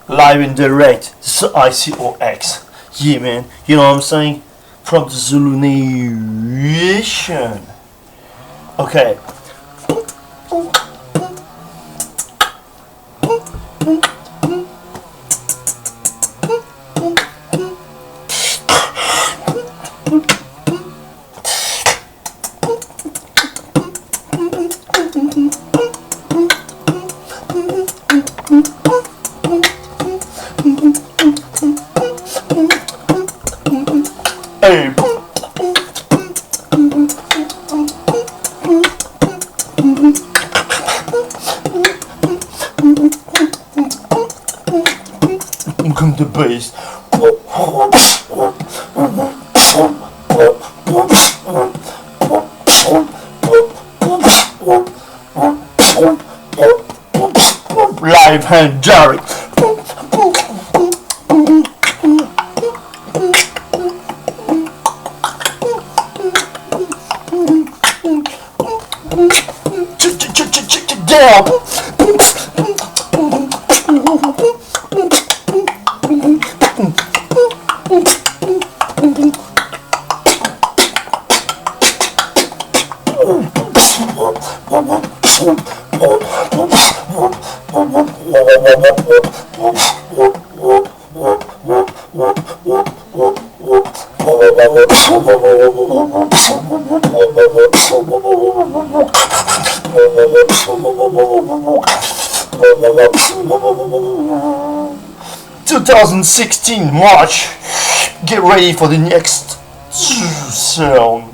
live and direct. This is ICOX. Yeah, man. You know what I'm saying? From the Zulu Nation. Okay. Hey. Come the bass. Live hand Jerry. Down. ...2016 March. Get ready for the next sound.